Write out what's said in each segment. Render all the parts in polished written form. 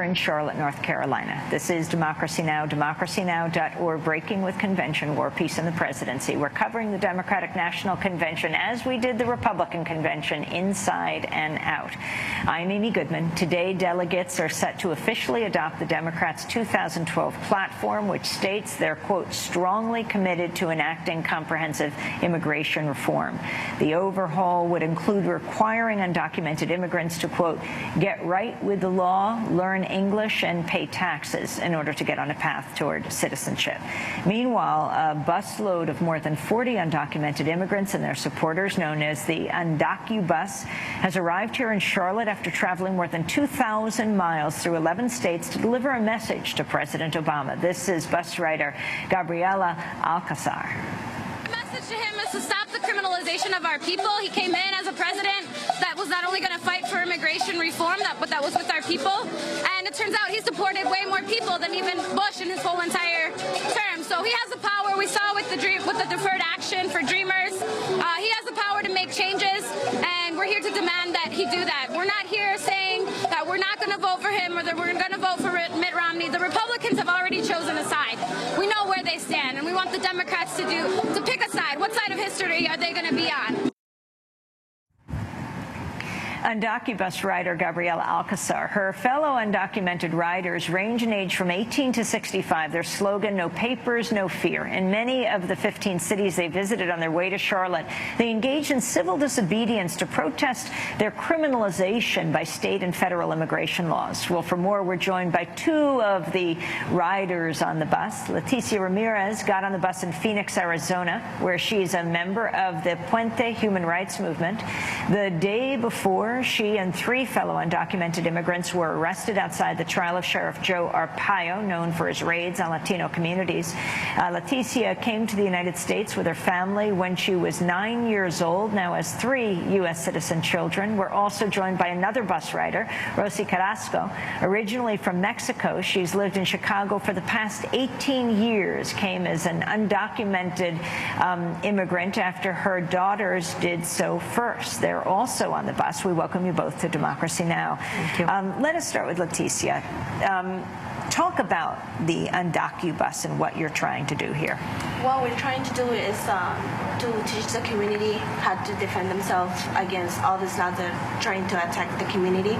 In Charlotte, North Carolina. This is Democracy Now!, democracynow.org, breaking with convention, war, peace, and the presidency. We're covering the Democratic National Convention as we did the Republican Convention, inside and out. I'm Amy Goodman. Today, delegates are set to officially adopt the Democrats' 2012 platform, which states they're, quote, strongly committed to enacting comprehensive immigration reform. The overhaul would include requiring undocumented immigrants to, quote, get right with the law, learn English, and pay taxes in order to get on a path toward citizenship. Meanwhile, a busload of more than 40 undocumented immigrants and their supporters, known as the Undocubus, has arrived here in Charlotte after traveling more than 2,000 miles through 11 states to deliver a message to President Obama. This is bus rider Gabriela Alcazar. The message to him is to stop the criminalization of our people. He came in as a president that was not only going to fight for immigration reform, but that was with our people. And it turns out he's deported way more people than even Bush in his whole entire term. So he has the power. We saw with the deferred action for Dreamers. He has the power to make changes, and we're here to demand that he do that. We're not here saying that we're not going to vote for him or that we're going to vote for Mitt Romney. The Republicans have already chosen a side. We know where they stand, and we want the Democrats to pick a side. What side of history are they going to be on? Undocubus rider Gabriela Alcazar. Her fellow undocumented riders range in age from 18 to 65. Their slogan, no papers, no fear. In many of the 15 cities they visited on their way to Charlotte, they engaged in civil disobedience to protest their criminalization by state and federal immigration laws. Well, for more, we're joined by two of the riders on the bus. Leticia Ramirez got on the bus in Phoenix, Arizona, where she's a member of the Puente human rights movement. The day before, she and three fellow undocumented immigrants were arrested outside the trial of Sheriff Joe Arpaio, known for his raids on Latino communities. Leticia came to the United States with her family when she was 9 years old, now has 3 U.S. citizen children. We're also joined by another bus rider, Rosi Carrasco. Originally from Mexico, she's lived in Chicago for the past 18 years, came as an undocumented immigrant after her daughters did so first. They're also on the bus. We welcome you both to Democracy Now! Thank you. Let us start with Leticia. Talk about the Undocubus and what you're trying to do here. What we're trying to do is to teach the community how to defend themselves against all these laws that are trying to attack the community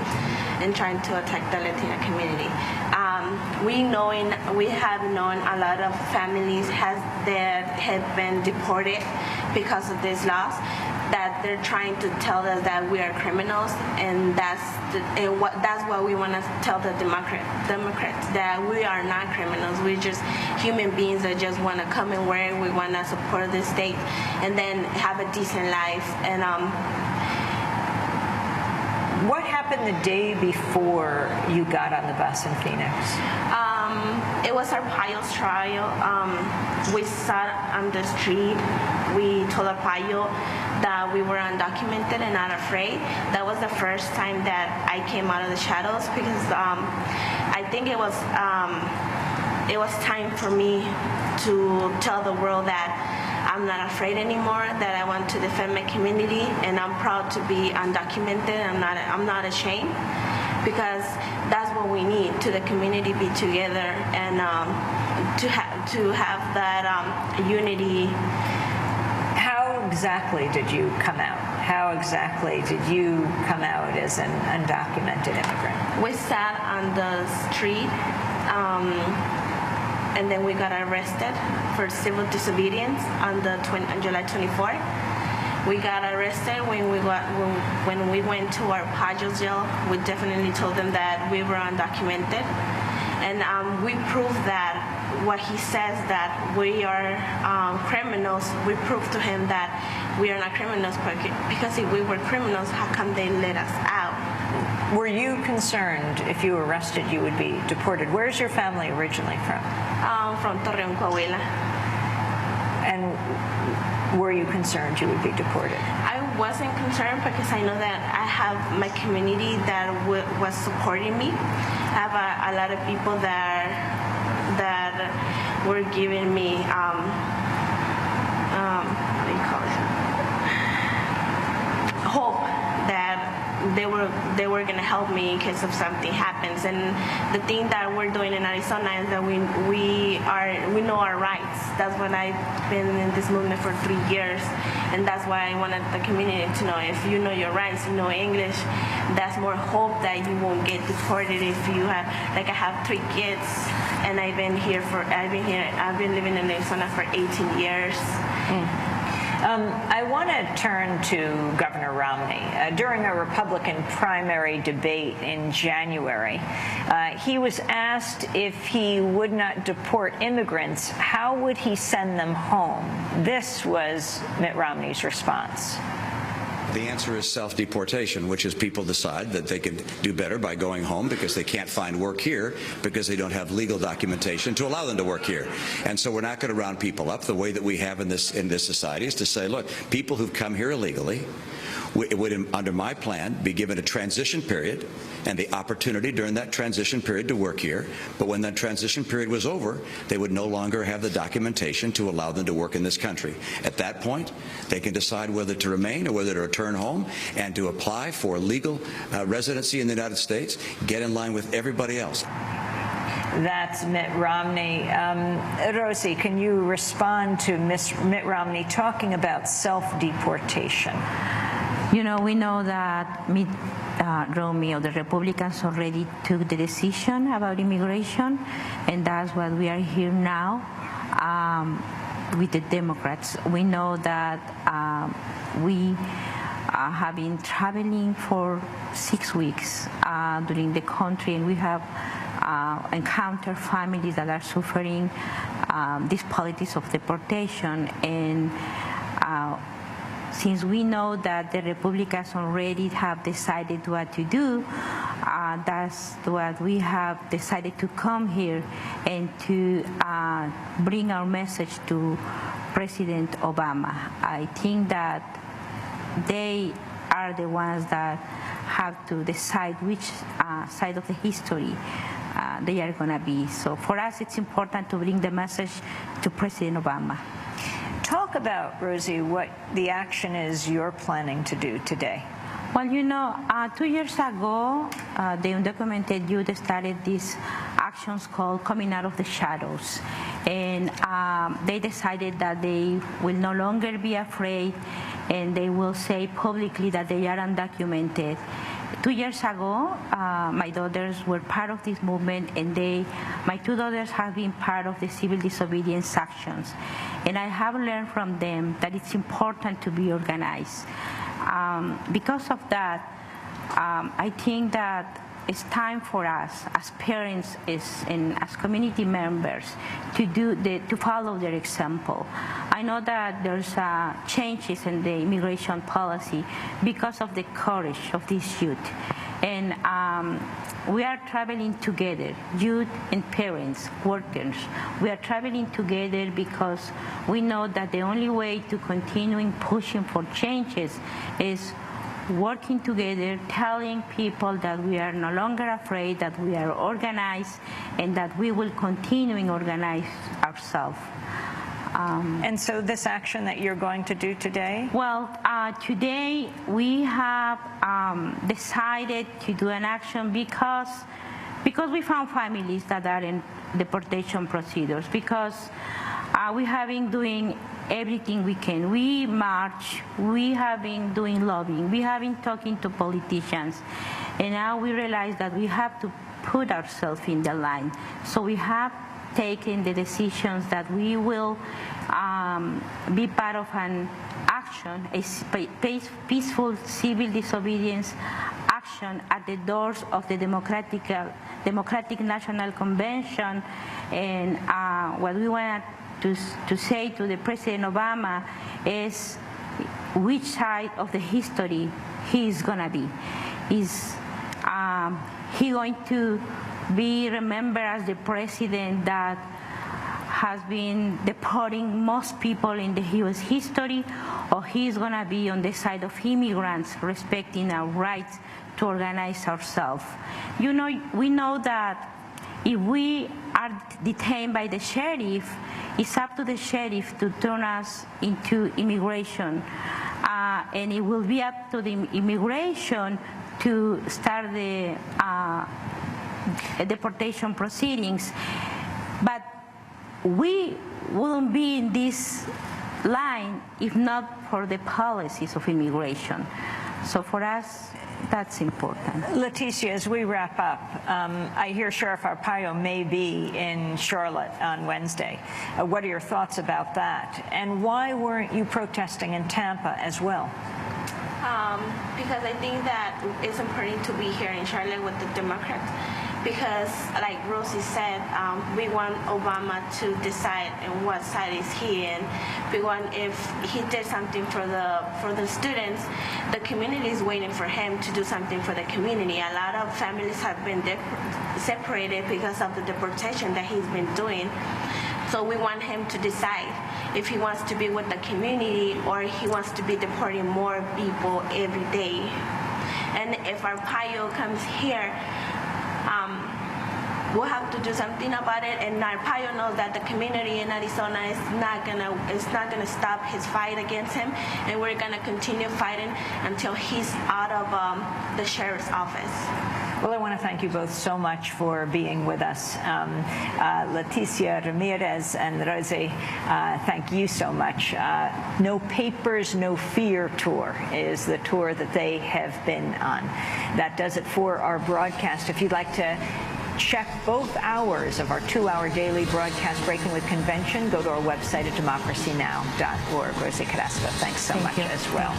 and trying to attack the Latina community. We have known a lot of families that have been deported because of these laws, that they're trying to tell us that we are criminals, and that's what we want to tell the Democrats, that we are not criminals. We're just human beings that just want to come and work. We want to support the state and then have a decent life. And what happened the day before you got on the bus in Phoenix? It was Arpaio's trial. We sat on the street. We told Arpaio that we were undocumented and not afraid. That was the first time that I came out of the shadows, because I think it was time for me to tell the world that I'm not afraid anymore, that I want to defend my community, and I'm proud to be undocumented. I'm not ashamed, because that's what we need, to the community be together and to have that unity. How exactly did you come out? How exactly did you come out as an undocumented immigrant? We sat on the street, and then we got arrested for civil disobedience on July 24th. We got arrested when we went to our Arpaio's jail. We definitely told them that we were undocumented, and we proved that what he says, that we are criminals. We proved to him that we are not criminals, because if we were criminals, how come they let us out? Were you concerned if you were arrested you would be deported? Where's your family originally from? From Torreon, Coahuila. And were you concerned you would be deported? I wasn't concerned, because I know that I have my community that was supporting me. I have a lot of people that were giving me how do you call it? Hope that they were gonna help me in case if something happens. And the thing that we're doing in Arizona is that we know our rights. That's what I've been in this movement for 3 years, and that's why I wanted the community to know. If you know your rights, you know English, that's more hope that you won't get deported. If you have, like, I have 3 kids, and I've been living in Arizona for 18 years. I want to turn to Governor Romney. During a Republican primary debate in January, he was asked if he would not deport immigrants, how would he send them home? This was Mitt Romney's response. The answer is self-deportation, which is people decide that they can do better by going home because they can't find work here because they don't have legal documentation to allow them to work here. And so we're not going to round people up. The way that we have in this society is to say, look, people who've come here illegally would, under my plan, be given a transition period and the opportunity during that transition period to work here. But when that transition period was over, they would no longer have the documentation to allow them to work in this country. At that point, they can decide whether to remain or whether to return home and to apply for legal residency in the United States, get in line with everybody else. That's Mitt Romney. Rosi, can you respond to Mitt Romney talking about self-deportation? You know, we know that Mitt Romney or the Republicans already took the decision about immigration, and that's what we are here now with the Democrats. We know that we have been traveling for 6 weeks during the country, and we have encountered families that are suffering this politics of deportation. And since we know that the Republicans already have decided what to do, that's what we have decided to come here and to bring our message to President Obama. I think that they are the ones that have to decide which side of the history they are going to be. So for us, it's important to bring the message to President Obama. Talk about, Rosi, what the action is you're planning to do today. Well, you know, 2 years ago, the Undocumented Youth started these actions called Coming Out of the Shadows. And they decided that they will no longer be afraid, and they will say publicly that they are undocumented. 2 years ago, my daughters were part of this movement, and my 2 daughters have been part of the civil disobedience actions. And I have learned from them that it's important to be organized. Because of that, I think that it's time for us as parents and as community members to follow their example. I know that there's changes in the immigration policy because of the courage of these youth. And we are traveling together, youth and parents, workers. We are traveling together because we know that the only way to continue pushing for changes is working together, telling people that we are no longer afraid, that we are organized, and that we will continue to organize ourselves. And so this action that you're going to do today? Well, today we have decided to do an action because we found families that are in deportation procedures, because we have been doing everything we can. We march, we have been doing lobbying, we have been talking to politicians, and now we realize that we have to put ourselves in the line. So we have taken the decisions that we will be part of an action, a peaceful civil disobedience action at the doors of the Democratic National Convention. And what we want to say to the President Obama is which side of the history he is going to be. Is he going to be remembered as the president that has been deporting most people in the U.S. history, or he's going to be on the side of immigrants respecting our rights to organize ourselves? You know, we know that if we are detained by the sheriff, it's up to the sheriff to turn us into immigration. And it will be up to the immigration to start the deportation proceedings. But we wouldn't be in this line if not for the policies of immigration. So for us, that's important. Leticia, as we wrap up, I hear Sheriff Arpaio may be in Charlotte on Wednesday. What are your thoughts about that? And why weren't you protesting in Tampa as well? Because I think that it's important to be here in Charlotte with the Democrats. Because, like Rosi said, we want Obama to decide on what side is he in. We want, if he did something for the students, the community is waiting for him to do something for the community. A lot of families have been separated because of the deportation that he's been doing. So we want him to decide if he wants to be with the community or he wants to be deporting more people every day. And if Arpaio comes here, we'll have to do something about it, and Arpaio knows that the community in Arizona is not gonna stop his fight against him, and we're gonna continue fighting until he's out of the sheriff's office. Well, I want to thank you both so much for being with us. Leticia, Ramirez, and Rosi, thank you so much. No Papers, No Fear tour is the tour that they have been on. That does it for our broadcast. If you'd like to check both hours of our 2-hour daily broadcast, Breaking with Convention, go to our website at democracynow.org. Rosi Carrasco, thanks so much as well.